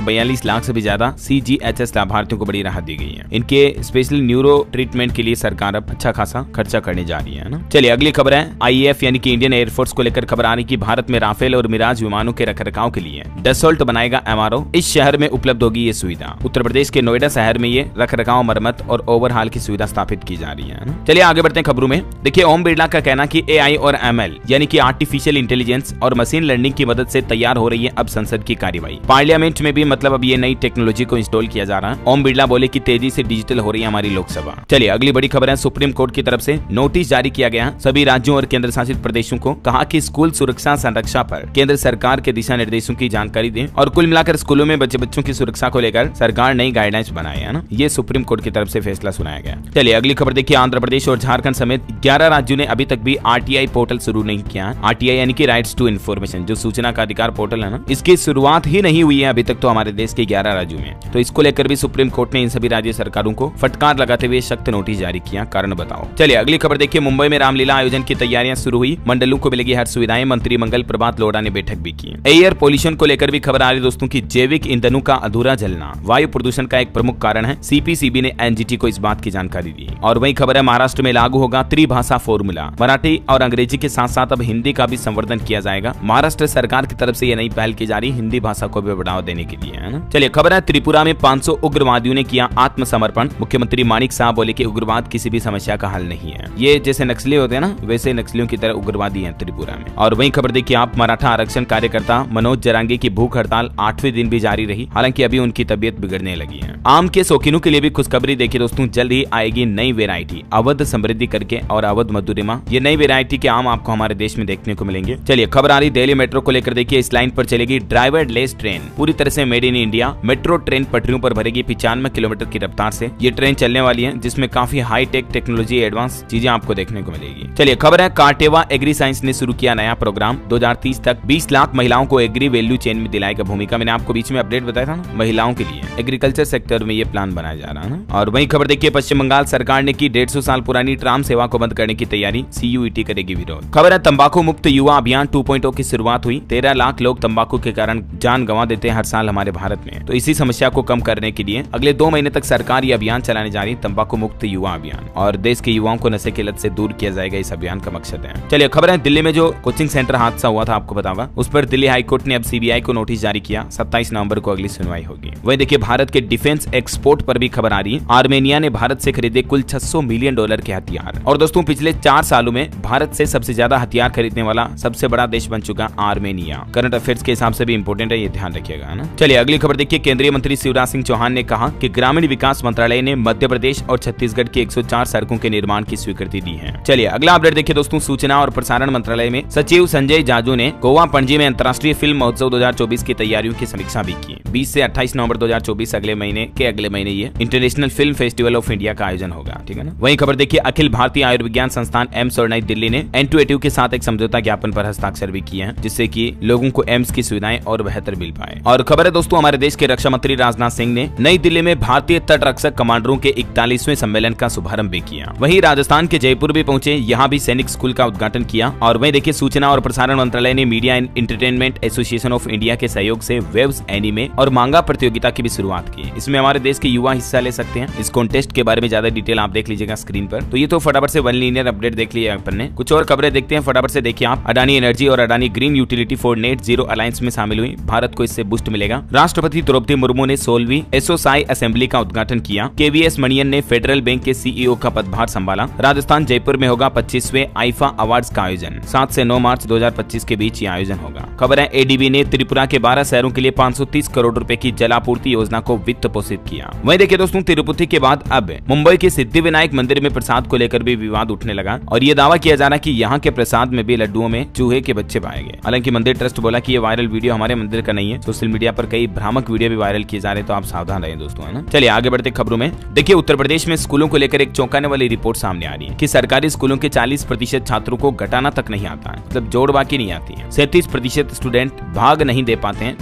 42 लाख से भी ज्यादा CGHS लाभार्थियों को बड़ी राहत दी गई है। इनके स्पेशल न्यूरो ट्रीटमेंट के लिए सरकार अब अच्छा खासा खर्चा करने जा रही है ना। चलिए अगली खबर है, IAF यानी कि इंडियन एयरफोर्स को लेकर खबर आ रही कि भारत में राफेल और मिराज विमानों के रखरखाव के लिए डसोल्ट बनाएगा MRO। इस शहर में उपलब्ध होगी ये सुविधा। उत्तर प्रदेश के नोएडा शहर में ये रखरखाव, मरम्मत और ओवरहाल की सुविधा स्थापित की जा रही है। चलिए आगे बढ़ते हैं खबरों में। देखिए ओम बिरला का कहना कि AI और ML यानी कि आर्टिफिशियल इंटेलिजेंस और मशीन लर्निंग की मदद से तैयार हो रही है अब संसद की कार्यवाही। पार्लियामेंट में भी मतलब अब ये नई टेक्नोलॉजी को इंस्टॉल किया जा रहा है। ओम बिरला बोले कि तेजी से डिजिटल हो रही है हमारी लोकसभा। चलिए अगली बड़ी खबर है, सुप्रीम कोर्ट की तरफ से नोटिस जारी किया गया सभी राज्यों और केंद्र शासित प्रदेशों को। कहा कि स्कूल सुरक्षा संरक्षा पर केंद्र सरकार के दिशा निर्देशों की जानकारी दें और कुल मिलाकर स्कूलों में बच्चों की सुरक्षा को लेकर सरकार नई गाइडलाइंस बनाए है ना। ये सुप्रीम कोर्ट की तरफ से फैसला सुनाया गया। चलिए अगली खबर देखिए, आंध्र प्रदेश और झारखंड समेत 11 राज्यों ने अभी तक भी RTI पोर्टल शुरू नहीं किया। RTI यानी कि राइट्स टू इन्फॉर्मेशन, जो सूचना का अधिकार पोर्टल है ना, इसकी शुरुआत ही नहीं हुई है अभी तक तो हमारे देश के 11 राज्यों में। तो इसको लेकर भी सुप्रीम कोर्ट ने इन सभी राज्य सरकारों को फटकार लगाते हुए सख्त नोटिस जारी किया। कारण बताओ। चलिए अगली खबर देखिए, मुंबई में रामलीला आयोजन की तैयारियां शुरू हुई। मंडलों को मिलेगी हर सुविधाएं। मंत्री मंगल प्रभात लोढ़ा ने बैठक भी की। एयर पोल्यूशन को लेकर भी खबर आ रही दोस्तों की जैविक ईंधनों का अधूरा जलना वायु प्रदूषण का एक प्रमुख कारण है। CPCB ने NGT को इस बात की जानकारी दी। और वही खबर है, महाराष्ट्र में लागू होगा त्रिभाषा फॉर्मूला। मराठी और अंग्रेजी के साथ साथ अब हिंदी का भी संवर्धन किया जाएगा। महाराष्ट्र सरकार की तरफ से ये नई पहल की जा रही हिंदी भाषा को भी बढ़ावा देने के लिए है ना। चलिए खबर है, त्रिपुरा में 500 उग्रवादियों ने किया आत्मसमर्पण। मुख्यमंत्री मानिक साहब बोले कि उग्रवाद किसी भी समस्या का हल नहीं है। ये जैसे नक्सली होते हैं ना, वैसे नक्सलियों की तरह उग्रवादी हैं त्रिपुरा में। और वही खबर देखिए आप, मराठा आरक्षण कार्यकर्ता मनोज जरांगे की भूख हड़ताल 8वें दिन भी जारी रही। हालांकि अभी उनकी तबीयत बिगड़ने लगी है। आम के शौकीनों के लिए भी खुशखबरी देखिए दोस्तों, जल्द ही आएगी नई वेरायटी अवध समृद्धि करके और अवध मधुरिमा। ये नई वेरायटी के आम आपको हमारे देश में देखने को मिलेंगे। चलिए खबर आ रही दिल्ली मेट्रो को लेकर देखिए, इस लाइन पर चलेगी ड्राइवर लेस ट्रेन, पूरी तरह से made in India. Metro train पटरियों पर भरेगी 95 किलोमीटर की रफ्तार से ये ट्रेन चलने वाली है, जिसमें काफी हाई टेक टेक्नोलॉजी एडवांस चीजें आपको देखने को मिलेगी। चलिए खबर है, कार्टेवा एग्री साइंस ने शुरू किया नया प्रोग्राम। 2030 तक 20 लाख महिलाओं को एग्री वैल्यू चेन में दिलाएगा भूमिका। मैंने आपको बीच में अपडेट बताया था ना, महिलाओं के लिए एग्रीकल्चर सेक्टर में ये प्लान बनाया जा रहा है ना। और वही खबर देखिए, पश्चिम बंगाल सरकार ने की 150 साल पुरानी ट्राम सेवा को बंद करने की तैयारी। CUET करेगी विरोध। खबर है, तंबाकू मुक्त युवा अभियान 2.0 की शुरुआत हुई। 13 लाख लोग तंबाकू के कारण जान गंवा देते हैं हर साल हमारे भारत में। तो इसी समस्या को कम करने के लिए अगले 2 महीने तक सरकार ये अभियान चलाने जा रही है, तंबाकू मुक्त युवा अभियान। और देश के युवाओं को नशे की लत से दूर किया जाएगा, इस अभियान का मकसद है। चलिए खबर है, दिल्ली में जो कोचिंग सेंटर हादसा हुआ था आपको बताऊंगा, उस पर दिल्ली हाईकोर्ट ने अब CBI को नोटिस जारी किया। 27 नवंबर को अगली सुनवाई होगी। वही देखिए, भारत के डिफेंस एक्सपोर्ट पर भी खबर आ रही है। आर्मेनिया ने भारत से खरीदे कुल $600 मिलियन के हथियार। और दोस्तों पिछले 4 सालों में भारत से सबसे ज्यादा हथियार खरीदने वाला सबसे बड़ा देश बन चुका आर्मेनिया। करंट अफेयर्स के हिसाब से भी इंपोर्टेंट है, ये ध्यान रखिएगा ना। चलिए अगली खबर देखिए, केंद्रीय मंत्री शिवराज सिंह चौहान ने कहा कि ग्रामीण विकास मंत्रालय ने मध्य प्रदेश और छत्तीसगढ़ की 104 सड़कों के निर्माण की स्वीकृति दी है। चलिए अगला अपडेट देखिए दोस्तों, सूचना और प्रसारण मंत्रालय में सचिव संजय जाजू ने गोवा पणजी में अंतर्राष्ट्रीय फिल्म महोत्सव 2024 की तैयारियों की समीक्षा भी की। 20 से 28 नवंबर 2024 अगले महीने ये international film festival of India का आयोजन होगा, ठीक है ना। वही खबर देखिए, अखिल भारतीय आयुर्विज्ञान संस्थान एम्स और नई दिल्ली ने N2A2 के साथ एक समझौता ज्ञापन पर हस्ताक्षर भी किए हैं, जिससे कि लोगों को एम्स की सुविधाएं और बेहतर मिल पाए। और खबर है दोस्तों, हमारे देश के रक्षा मंत्री राजनाथ सिंह ने नई दिल्ली में भारतीय तटरक्षक कमांडरों के 41वें सम्मेलन का शुभारंभ भी किया। वहीं राजस्थान के जयपुर भी पहुंचे, यहाँ भी सैनिक स्कूल का उद्घाटन किया। और वहीं देखिए, सूचना और प्रसारण मंत्रालय ने media and entertainment association of India के सहयोग से वेब्स, एनिमे और मांगा प्रतियोगिता की भी शुरुआत की। इसमें हमारे देश के युवा हिस्सा ले सकते हैं। इस कॉन्टेस्ट के बारे में ज्यादा डिटेल आप देख लीजिएगा स्क्रीन पर। तो ये तो फटाफट से वन लीनियर अपडेट देख लिया अपन ने। कुछ और खबरें देखते हैं, फटाफट से देखिए आप। अडानी एनर्जी और Adani green utility for net zero alliance में शामिल हुई, भारत को इससे बूस्ट मिलेगा। राष्ट्रपति द्रौपदी मुर्मू ने 16वीं एसोसाई असेंबली का उद्घाटन किया। KVS मणियन ने फेडरल बैंक के CEO का पदभार संभाला। राजस्थान जयपुर में होगा 25वें आईफा अवार्ड्स का आयोजन। 7 से 9 मार्च 2025 के बीच ये आयोजन होगा। खबर है, ADB ने त्रिपुरा के 12 शहरों के लिए 530 करोड़ रुपए की जलापूर्ति योजना को वित्त पोषित किया। वहीं देखिए दोस्तों, तिरुपति के बाद अब मुंबई के सिद्धिविनायक मंदिर में प्रसाद को लेकर भी विवाद उठने लगा और ये दावा किया जा रहा है कि यहाँ के प्रसाद में भी लड्डुओं में चूहे के बच्चे पाए गए। हालांकि मंदिर ट्रस्ट बोला कि ये वायरल वीडियो हमारे मंदिर का नहीं है। सोशल मीडिया पर कई भ्रामक वीडियो भी वायरल किए जा रहे हैं, तो आप सावधान रहें दोस्तों, है ना। चलिए आगे बढ़ते खबरों में। देखिए, उत्तर प्रदेश में स्कूलों को लेकर एक चौंकाने वाली रिपोर्ट सामने आ रही है कि सरकारी स्कूलों के 40% छात्रों को घटाना तक नहीं आता है, मतलब जोड़ बाकी नहीं आती है। 37% स्टूडेंट भाग नहीं दे पाते हैं,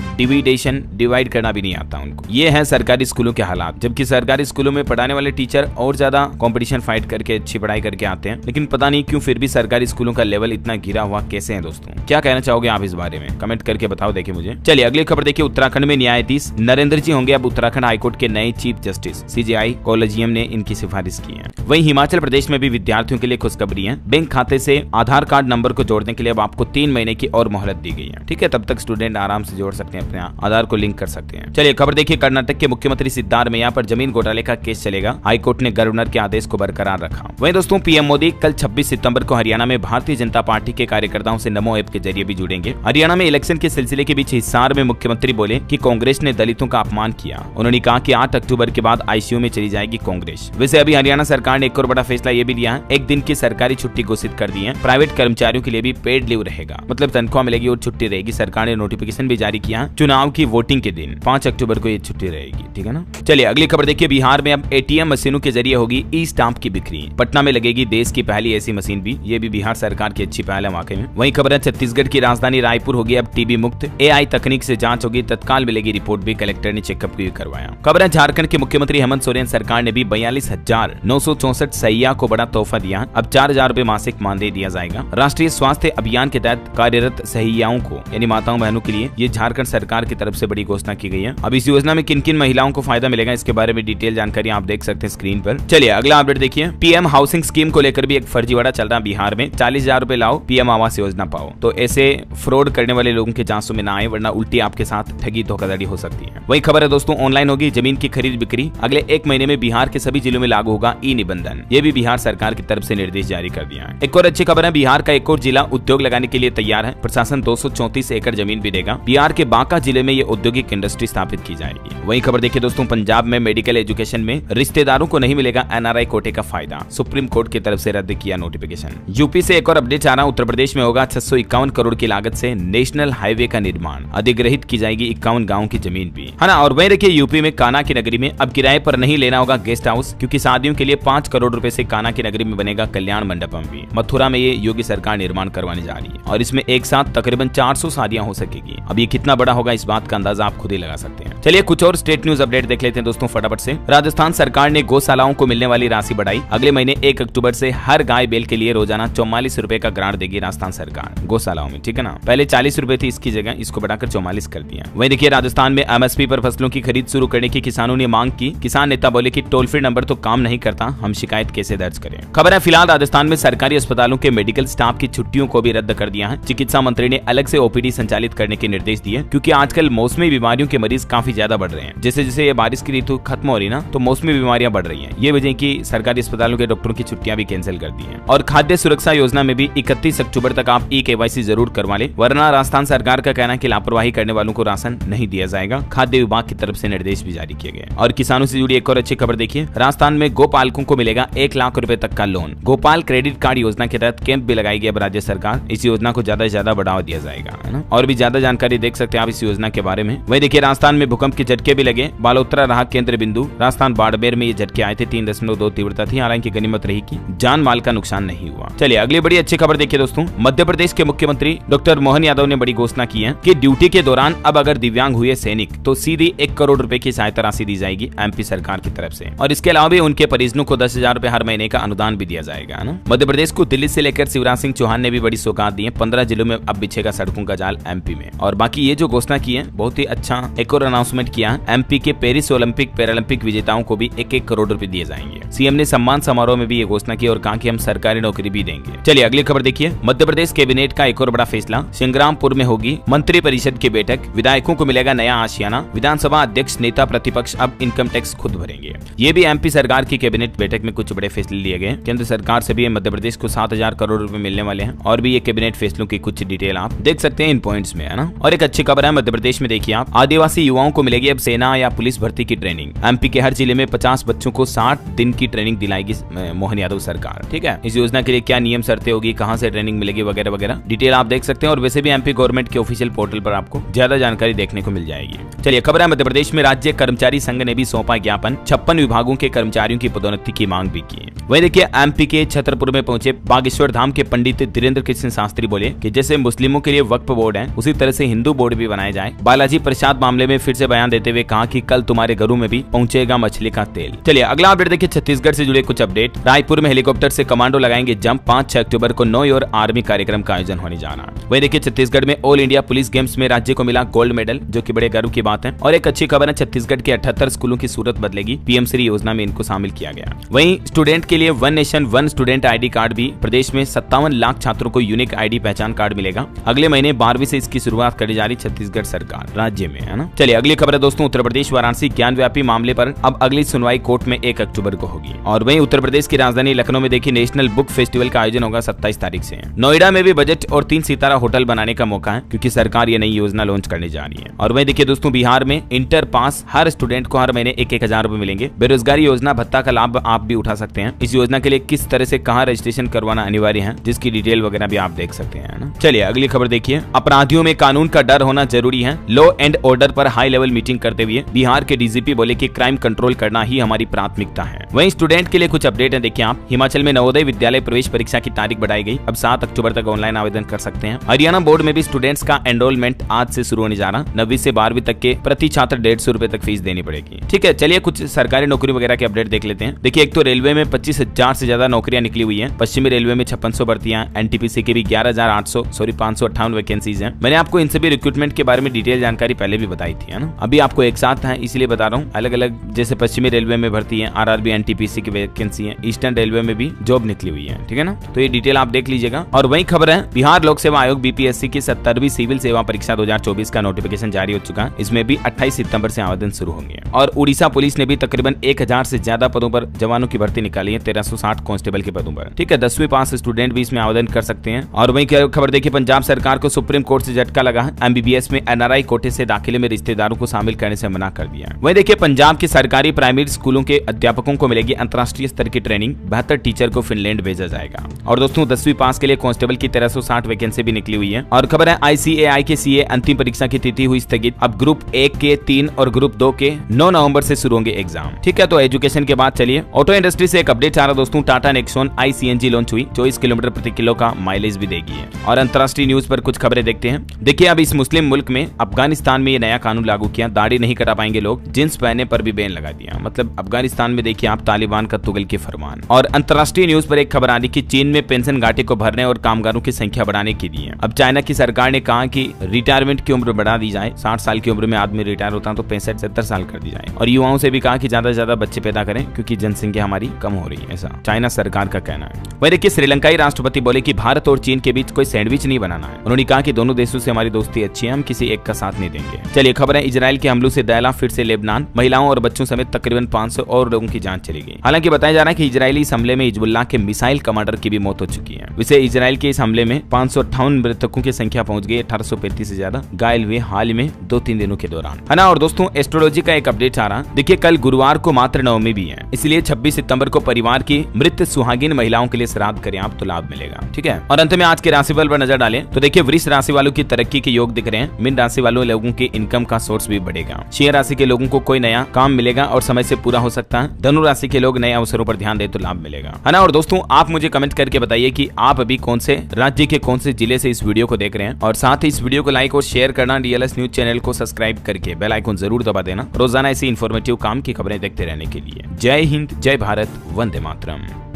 डिवाइड करना भी नहीं आता उनको। ये है सरकारी स्कूलों के हालात। जबकि सरकारी स्कूलों में पढ़ाने जाने वाले टीचर और ज्यादा कंपटीशन फाइट करके अच्छी पढ़ाई करके आते हैं, लेकिन पता नहीं क्यों फिर भी सरकारी स्कूलों का लेवल इतना गिरा हुआ कैसे है दोस्तों? क्या कहना चाहोगे आप इस बारे में? कमेंट करके बताओ देखिए मुझे। चलिए अगली खबर देखिए। उत्तराखंड में न्यायाधीश नरेंद्र जी होंगे अब उत्तराखंड हाईकोर्ट के नए चीफ जस्टिस। सीजेआई कॉलेजियम ने इनकी सिफारिश की है। वहीं हिमाचल प्रदेश में भी विद्यार्थियों के लिए खुशखबरी है। बैंक खाते से आधार कार्ड नंबर को जोड़ने के लिए अब आपको 3 महीने की और मोहलत दी गई है। ठीक है, तब तक स्टूडेंट आराम से जोड़ सकते हैं, अपने आधार को लिंक कर सकते हैं। चलिए खबर देखिए। कर्नाटक के मुख्यमंत्री सिद्धारमैया पर जमीन घोटाले का केस चलेगा। हाईकोर्ट ने गवर्नर के आदेश को बरकरार रखा। वहीं दोस्तों पीएम मोदी कल 26 सितंबर को हरियाणा में भारतीय जनता पार्टी के कार्यकर्ताओं से नमो ऐप के जरिए भी जुड़ेंगे। हरियाणा में इलेक्शन के सिलसिले के बीच हिसार में मुख्यमंत्री बोले कि कांग्रेस ने दलितों का अपमान किया। उन्होंने कहा कि 8 अक्टूबर के बाद आईसीयू में चली जाएगी कांग्रेस। वैसे अभी हरियाणा सरकार ने एक और बड़ा फैसला ये भी लिया है, एक दिन की सरकारी छुट्टी घोषित कर दी है। प्राइवेट कर्मचारियों के लिए भी पेड लीव रहेगा, मतलब तनख्वाह मिलेगी और छुट्टी रहेगी। सरकार ने नोटिफिकेशन भी जारी किया है। चुनाव की वोटिंग के दिन 5 अक्टूबर को ये छुट्टी रहेगी। ठीक है ना। चलिए अगली खबर देखिए। बिहार में अब एटीएम मशीनों के जरिए होगी ई स्टाम्प की बिक्री। पटना में लगेगी देश की पहली ऐसी मशीन भी। ये भी बिहार सरकार की अच्छी पहल है वाकई में। वहीं खबर है छत्तीसगढ़ की राजधानी रायपुर होगी अब टीबी मुक्त। एआई तकनीक से जांच होगी, तत्काल मिलेगी रिपोर्ट भी। कलेक्टर ने चेकअप भी करवाया। खबर है झारखंड के मुख्यमंत्री हेमंत सोरेन सरकार ने भी 42,964 सैया को बड़ा तोहफा दिया। अब 4,000 रूपए मासिक मानदेय दिया जाएगा। राष्ट्रीय स्वास्थ्य अभियान के तहत कार्यरत सहियाओं को यानी माताओं बहनों के लिए ये झारखंड सरकार की तरफ से बड़ी घोषणा की गई है। अब इस योजना में किन किन महिलाओं को फायदा मिलेगा इसके बारे में डिटेल जानकारी आप देख सकते हैं स्क्रीन पर। चलिए अगला अपडेट देखिए। पीएम हाउसिंग स्कीम को लेकर भी एक फर्जीवाड़ा चल रहा है बिहार में। 40,000 रूपए लाओ पीएम आवास योजना पाओ। तो ऐसे फ्रॉड करने वाले लोगों के चांसों में ना आए, वरना उल्टी आपके साथ ठगी धोखाधड़ी हो सकती है। वही खबर है दोस्तों ऑनलाइन होगी जमीन की खरीद बिक्री। अगले 1 महीने में बिहार के सभी जिलों में लागू होगा ई निबंधन। ये भी बिहार सरकार की तरफ से निर्देश जारी कर दिया है। एक और अच्छी खबर है, बिहार का एक और जिला उद्योग लगाने के लिए तैयार है। प्रशासन 234 एकड़ जमीन भी देगा। बिहार के बांका जिले में ये औद्योगिक इंडस्ट्री स्थापित की जाएगी। वही खबर देखिए दोस्तों। पंजाब में मेडिकल एजुकेशन में रिश्तेदारों को नहीं मिलेगा एनआरआई कोटे का फायदा। सुप्रीम कोर्ट की तरफ से रद्द किया नोटिफिकेशन। यूपी से एक और अपडेट आ रहा है। उत्तर प्रदेश में होगा 651 करोड़ की लागत से नेशनल हाईवे का निर्माण। अधिग्रहित की जाएगी 51 गाँव की जमीन भी, है ना। और वही देखिए यूपी में कान्हा की नगरी में अब किराए पर नहीं लेना होगा गेस्ट हाउस, क्योंकि शादियों के लिए 5 करोड़ रुपए से कान्हा की नगरी में बनेगा कल्याण मंडपम भी। मथुरा में ये योगी सरकार निर्माण करवाने जा रही है और इसमें एक साथ तकरीबन 400 शादियां हो सकेगी। अब ये कितना बड़ा होगा इस बात का अंदाजा आप खुद ही लगा सकते हैं। चलिए कुछ और स्टेट न्यूज अपडेट देख लेते हैं दोस्तों फटाफट से। राजस्थान सरकार ने गौशालाओं को मिलने वाली राशि बढ़ाई। अगले महीने 1 अक्टूबर से हर गाय बैल के लिए रोजाना 44 रुपए का ग्रांट देगी राजस्थान सरकार गौशालाओं में। ठीक है ना। पहले 40 रुपए थी, इसकी जगह इसको बढ़ाकर 44 कर दिया। वही देखिए राजस्थान में एमएसपी पर फसलों की खरीद शुरू करने की किसानों ने मांग की। किसान नेता बोले कि टोल फ्री नंबर तो काम नहीं करता, हम शिकायत कैसे दर्ज करें। खबर है फिलहाल राजस्थान में सरकारी अस्पतालों के मेडिकल स्टाफ की छुट्टियों को भी रद्द कर दिया है। चिकित्सा मंत्री ने अलग से ओपीडी संचालित करने के निर्देश दिए, क्योंकि आजकल मौसमी बीमारियों के मरीज काफी ज्यादा बढ़ रहे हैं। जैसे जैसे ये बारिश की ऋतु खत्म हो रही ना, तो मौसमी बीमारियां बढ़ रही हैं। ये वजह की सरकारी अस्पतालों के डॉक्टरों की छुट्टियां भी कैंसिल कर दी हैं। और खाद्य सुरक्षा योजना में भी 31 अक्टूबर तक आप ई-KYC जरूर करवा लें, वरना राजस्थान सरकार का कहना है कि लापरवाही करने वालों को राशन नहीं दिया जाएगा। खाद्य विभाग की तरफ से निर्देश भी जारी किए गए। और किसानों से जुड़ी एक और अच्छी खबर देखिए। राजस्थान में गोपालकों को मिलेगा 1 लाख रुपए तक का लोन। गोपाल क्रेडिट कार्ड योजना के तहत कैंप भी लगाई गई अब राज्य सरकार। इस योजना को ज्यादा से ज्यादा बढ़ावा दिया जाएगा, है ना। और भी ज्यादा जानकारी देख सकते हैं आप इस योजना के बारे में। वही देखिए राजस्थान में भूकंप के झटके भी लगे। बालोतरा रहा केंद्र बिंदु। राजस्थान बाड़मेर में ये झटके आए थे। 3.2 तीव्रता थी। हालांकि गनीमत रही कि जान माल का नुकसान नहीं हुआ। चलिए अगली बड़ी अच्छी खबर देखिए दोस्तों। मध्य प्रदेश के मुख्यमंत्री डॉक्टर मोहन यादव ने बड़ी घोषणा की है कि ड्यूटी के दौरान अब अगर दिव्यांग हुए सैनिक तो सीधी 1 करोड़ रुपए की सहायता राशि दी जाएगी एमपी सरकार की तरफ से। और इसके अलावा भी उनके परिजनों को 10,000 रुपए हर महीने का अनुदान भी दिया जाएगा, है ना। मध्य प्रदेश को दिल्ली से लेकर शिवराज सिंह चौहान ने भी बड़ी सौगात दी है। 15 जिलों में अब बिछेगा सड़कों का जाल एमपी में। और बाकी ये जो घोषणा की है बहुत ही अच्छा एक और अनाउंसमेंट किया है। एमपी के पेरिस ओलंपिक पैरालंपिक विजेताओं को भी 1-1 करोड़ रुपए दिए जाएंगे। सीएम ने सम्मान समारोह में भी ये घोषणा की और कहा कि हम सरकारी नौकरी भी देंगे। चलिए अगली खबर देखिए। मध्य प्रदेश कैबिनेट का एक और बड़ा फैसला। संग्रामपुर में होगी मंत्री परिषद की बैठक। विधायकों को मिलेगा नया आशियाना। विधानसभा अध्यक्ष नेता प्रतिपक्ष अब इनकम टैक्स खुद भरेंगे। ये भी एमपी सरकार की कैबिनेट बैठक में कुछ बड़े फैसले लिए गए। केंद्र सरकार से भी मध्य प्रदेश को 7,000 करोड़ रुपए मिलने वाले हैं। और भी ये कैबिनेट फैसलों की कुछ डिटेल आप देख सकते हैं इन पॉइंट्स में, है ना। और एक अच्छी खबर है मध्य प्रदेश में देखिए आप, आदिवासी युवाओं को मिलेगी अब सेना या पुलिस भर्ती की ट्रेनिंग। एमपी के हर जिले में 50 बच्चों को 60 दिन की ट्रेनिंग दिलाएगी मोहन यादव सरकार। ठीक है। इस योजना के लिए क्या नियम शर्तें होगी, कहां से ट्रेनिंग मिलेगी वगैरह वगैरह डिटेल आप देख सकते हैं। और वैसे भी एमपी गवर्नमेंट के ऑफिशियल पोर्टल पर आपको ज्यादा जानकारी देखने को मिल जाएगी। चलिए खबर है मध्य प्रदेश में राज्य कर्मचारी संघ ने भी सौंपा ज्ञापन। 56 विभागों के कर्मचारियों की पदोन्नति की मांग भी की। वही देखिए एमपी के छतरपुर में पहुंचे बागेश्वर धाम के पंडित धीरेन्द्र कृष्ण शास्त्री बोले कि जैसे मुस्लिमों के लिए वक्फ बोर्ड है उसी तरह से हिंदू बोर्ड भी बनाया जाए। बालाजी प्रसाद मामले में फिर से बयान देते हुए कहा कि कल तुम्हारे घरों में भी पहुंचेगा मछली का तेल। गोयल। चलिए अगला अपडेट देखिए, छत्तीसगढ़ से जुड़े कुछ अपडेट। रायपुर में हेलीकॉप्टर से कमांडो लगाएंगे जंप। 5-6 अक्टूबर को नो योर आर्मी कार्यक्रम का आयोजन होने जा रहा है। वही देखिए छत्तीसगढ़ में ऑल इंडिया पुलिस गेम्स में राज्य को मिला गोल्ड मेडल, जो कि बड़े गर्व की बात है। और एक अच्छी खबर है, छत्तीसगढ़ के 78 स्कूलों की सूरत बदलेगी। पीएम श्री योजना में इनको शामिल किया गया। वहीं स्टूडेंट के लिए one nation one student ID card भी। प्रदेश में 57 लाख छात्रों को यूनिक आईडी पहचान कार्ड मिलेगा। अगले महीने 12वीं से इसकी शुरुआत करी जा रही छत्तीसगढ़ सरकार राज्य में, है ना। चलिए अगली खबर है दोस्तों, उत्तर प्रदेश वाराणसी ज्ञानव्यापी मामले पर अब अगली सुनवाई कोर्ट में 1 अक्टूबर को होगी। और वहीं उत्तर प्रदेश की राजधानी लखनऊ में देखिए नेशनल बुक फेस्टिवल का आयोजन होगा 27 तारीख से। नोएडा में भी बजट और 3 सितारा होटल बनाने का मौका है, क्योंकि सरकार ये नई योजना लॉन्च करने जा रही है। और वहीं देखिए दोस्तों, बिहार में इंटर पास हर स्टूडेंट को हर महीने 1-1 हजार रुपए मिलेंगे। बेरोजगारी योजना भत्ता का लाभ आप भी उठा सकते हैं। इस योजना के लिए किस तरह से कहां रजिस्ट्रेशन करवाना अनिवार्य है, जिसकी डिटेल वगैरह भी आप देख सकते हैं ना। चलिए अगली खबर देखिए, अपराधियों में कानून का डर होना जरूरी है। लॉ एंड ऑर्डर पर हाई लेवल मीटिंग करते हुए बिहार के डीजीपी बोले कि क्राइम कंट्रोल करना ही हमारी प्राथमिकता है। वहीं स्टूडेंट के लिए कुछ अपडेट है, देखिए आप। हिमाचल में नवोदय विद्यालय प्रवेश परीक्षा की तारीख बढ़ाई गई। अब 7 अक्टूबर तक ऑनलाइन आवेदन कर सकते हैं। हरियाणा बोर्ड में भी स्टूडेंट्स का एनरोलमेंट आज से शुरू होने जा रहा। 9वीं से 12वीं तक के प्रति छात्र 150 रुपए तक फीस देनी पड़ेगी। ठीक है, चलिए कुछ सरकारी नौकरी वगैरह के अपडेट देख लेते हैं। देखिए एक तो रेलवे में 25,000 से ज्यादा नौकरियां निकली हुई है। पश्चिमी रेलवे में 5600 भर्तियां, एनटीपीसी के भी 558 वैकेंसीज हैं। मैंने आपको इन सभी रिक्रूटमेंट के बारे में डिटेल जानकारी पहले भी बताई थी, है ना। अभी आपको एक साथ है इसलिए बता रहा हूँ। अलग अलग जैसे पश्चिमी रेलवे में भर्ती है, आरआरबी एनटीपीसी की वैकेंसी है, ईस्टर्न रेलवे में भी जॉब निकली हुई है, ठीक है ना। तो ये डिटेल आप देख लीजिएगा। और वही खबर है, बिहार लोक सेवा आयोग बीपीएससी की 70वीं सिविल सेवा परीक्षा 2024 का नोटिफिकेशन जारी हो चुका है। इसमें भी 28 सितंबर से आवेदन शुरू होंगे। और उड़ीसा पुलिस ने भी तकरीबन 1000 से ज्यादा पदों पर जवानों की भर्ती निकाली है, 1360 कांस्टेबल के पदों पर। ठीक है, 10वीं पास स्टूडेंट भी इसमें आवेदन कर सकते हैं। और वही खबर देखिए, पंजाब सरकार को सुप्रीम कोर्ट से झटका लगा है। एमबीबीएस में एनआरआई कोटे से दाखिले में रिश्तेदारों को शामिल करने से मना कर दिया है। वही देखिए, पंजाब की सरकारी प्राइमरी स्कूलों के अध्यापकों को मिलेगी अंतर्राष्ट्रीय स्तर की ट्रेनिंग। 72 टीचर को फिनलैंड भेजा जाएगा। और दोस्तों 10वीं पास के लिए कांस्टेबल की 1360 वैकेंसी भी निकली हुई है। और खबर है, आईसीएआई के सीए अंतिम परीक्षा की तिथि हुई स्थगित। अब ग्रुप 1 के 3 और ग्रुप 2 के 9 नवंबर से शुरू होंगे एग्जाम। ठीक है, तो एजुकेशन के बाद चलिए ऑटो इंडस्ट्री से एक अपडेट आ रहा दोस्तों। टाटा नेक्सॉन ICNG लॉन्च हुई, 24 किलोमीटर प्रति किलो का माइलेज भी देगी। और अंतर्राष्ट्रीय न्यूज पर कुछ खबरें देखते हैं। देखिए, अब इस मुस्लिम मुल्क में अफगानिस्तान में ये नया कानून लागू किया। दाढ़ी नहीं कटा पाएंगे लोग, जींस पहनने पर भी बैन लगा दिया। मतलब अफगानिस्तान में देखिए आप तालिबान का तुगल के फरमान। और अंतर्राष्ट्रीय न्यूज पर एक खबर आ रही कि चीन में पेंशन घाटे को भरने और कामगारों की संख्या बढ़ाने के लिए अब चाइना की सरकार ने कहा कि रिटायरमेंट की उम्र बढ़ा दी जाए। 60 साल की उम्र में आदमी रिटायर होता है तो 65-70 साल कर दी जाए। और युवाओं से भी कहा कि ज्यादा से ज्यादा बच्चे पैदा करें, क्योंकि जनसंख्या हमारी कम हो रही है, ऐसा चाइना सरकार का कहना है। वही देखिए, श्रीलंकाई राष्ट्रपति बोले कि भारत और चीन के बीच कोई सैंडविच नहीं बनाना है। उन्होंने कहा कि दोनों देशों से हमारी दोस्ती अच्छी है, हम किसी एक का साथ नहीं देंगे। चलिए खबर है, इजराइल के हमलों से दहला फिर से लेबनान। महिलाओं और बच्चों समेत तकरीबन 500 और लोगों की जान चली गई। हालांकि बताया जा रहा है कि इजरायली इस हमले में हिजबुल्लाह के मिसाइल कमांडर की भी मौत हो चुकी है। वैसे इजराइल के इस हमले में 558 मृतकों की संख्या पहुंच गई, 1835 से ज्यादा घायल हुए हाल में 2-3 दिनों के दौरान, है ना। और दोस्तों एस्ट्रोलॉजी का एक अपडेट आ रहा। देखिए कल गुरुवार को मात्र नवमी भी है, इसलिए 26 सितंबर को परिवार की मृत सुहागिन महिलाओं के लिए श्राद्ध करें आप तो लाभ मिलेगा। ठीक है, और अंत में आज के राशिफल पर नजर डालें तो देखिए वृष राशि वालों की तरक्की के योग दिख रहे हैं। मीन राशि वालों लोगों के इनकम का सोर्स भी बढ़ेगा। सिंह राशि के लोगों को कोई नया काम मिलेगा और समय से पूरा हो सकता है। धनु राशि के लोग नए अवसरों पर ध्यान दे तो लाभ मिलेगा, है ना। और दोस्तों आप मुझे कमेंट करके बताइए कि आप अभी कौन से राज्य के कौन से जिले से इस वीडियो को देख रहे हैं। और साथ ही इस वीडियो को लाइक और शेयर करना, DLS न्यूज चैनल को सब्सक्राइब करके बेल आइकन जरूर दबा देना, रोजाना ऐसी इन्फॉर्मेटिव काम की खबरें देखते रहने के लिए। जय हिंद, जय भारत, वंदे मातरम।